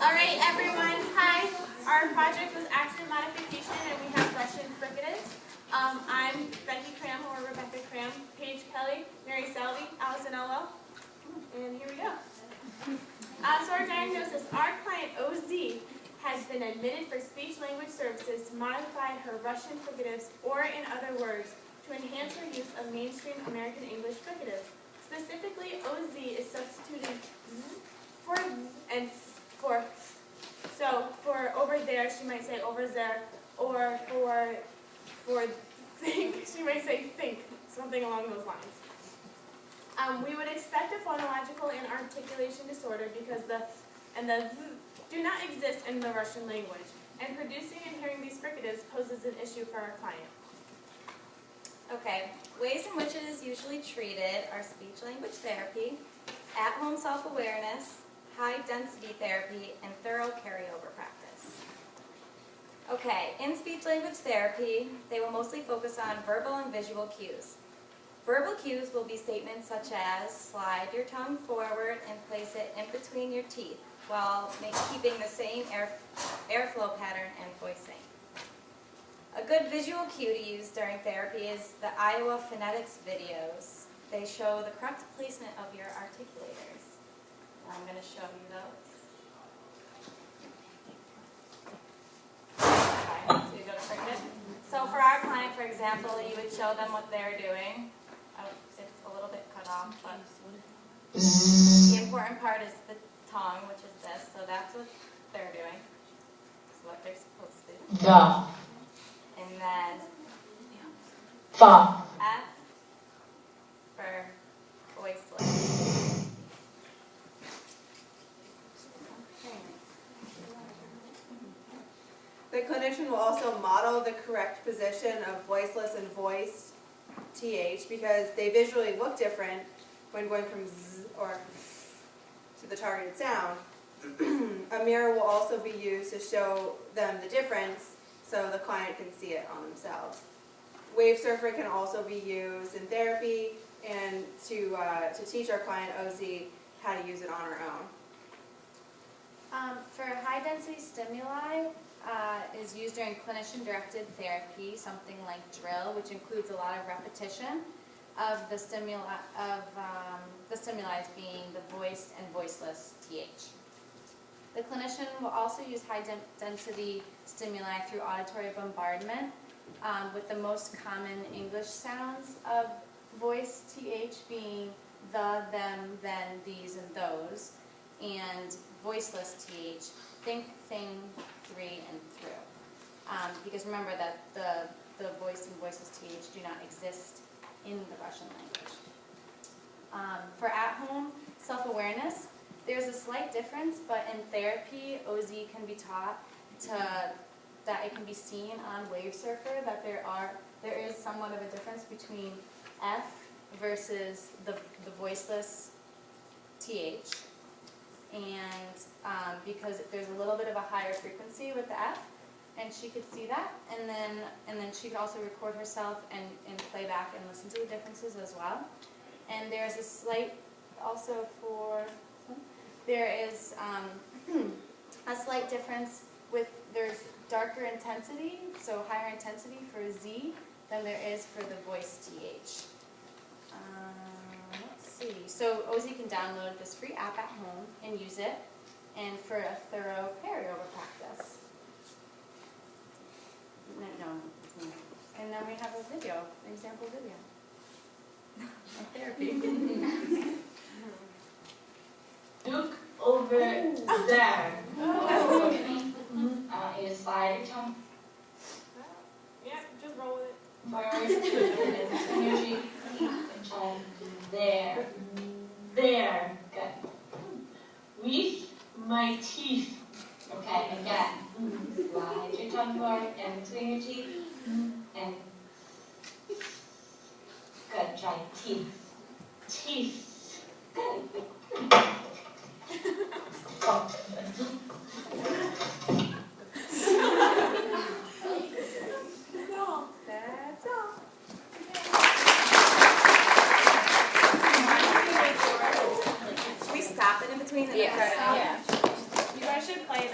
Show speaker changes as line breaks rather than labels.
Alright everyone, hi. Our project was accent modification and we have Russian fricatives. I'm Becky Cram or Rebecca Cram, Paige Kelly, Mary Selby, Allison Elwell, and here we go. So our diagnosis, our client OZ has been admitted for speech-language services to modify her Russian fricatives, or in other words, to enhance her use of mainstream American English fricatives. Specifically, OZ is substituting for and for. So for over there, she might say over there, or for think, she might say think, something along those lines. We would expect a phonological and articulation disorder because the and the do not exist in the Russian language, and producing and hearing these fricatives poses an issue for our client.
Okay, ways in which it is usually treated are speech-language therapy, at-home self-awareness, high-density therapy, and thorough carryover practice. Okay, in speech-language therapy, they will mostly focus on verbal and visual cues. Verbal cues will be statements such as slide your tongue forward and place it in between your teeth while keeping the same airflow pattern and voicing. A good visual cue to use during therapy is the Iowa phonetics videos. They show the correct placement of your articulators. I'm going to show you those. Okay, so you go to fricative. So for our client, for example, you would show them what they're doing. Oh, it's a little bit cut off, but the important part is the tongue, which is this. So that's what they're doing. That's what they're supposed to do.
Yeah.
And then
Fa.
F for voiceless.
The clinician will also model the correct position of voiceless and voiced TH because they visually look different when going from Z or to the targeted sound. A mirror will also be used to show them the difference so the client can see it on themselves. Wave surfer can also be used in therapy and to teach our client OZ how to use it on her own.
For high-density stimuli, is used during clinician-directed therapy, something like drill, which includes a lot of repetition of the stimuli being the voiced and voiceless TH. The clinician will also use high-density stimuli through auditory bombardment, with the most common English sounds of voiced TH being the, them, then, these, and those, and voiceless TH, think, thing, three, and through. Because remember that the voiced and voiceless TH do not exist in the Russian language. For at-home self-awareness, there's a slight difference, but in therapy, OZ can be taught that it can be seen on Wave Surfer that there is somewhat of a difference between F versus the voiceless TH, and because there's a little bit of a higher frequency with the F, and she could see that, and then she could also record herself and play back and listen to the differences as well. And there's a slight also for. There is a slight difference with, there's darker intensity, so higher intensity for Z than there is for the voice TH. Let's see. So OZ can download this free app at home and use it, and for a thorough carryover practice. No. And then we have a video, an example video of therapy.
Look over there. You slide your tongue
Yeah, just roll with it.
forward and energy and there. There. Good. With my teeth. Okay, again. Slide your tongue forward and between your teeth. And good. Try teeth. Teeth. Good.
That's all.
Should we stop it in between and then start it?
Yeah.
You guys should play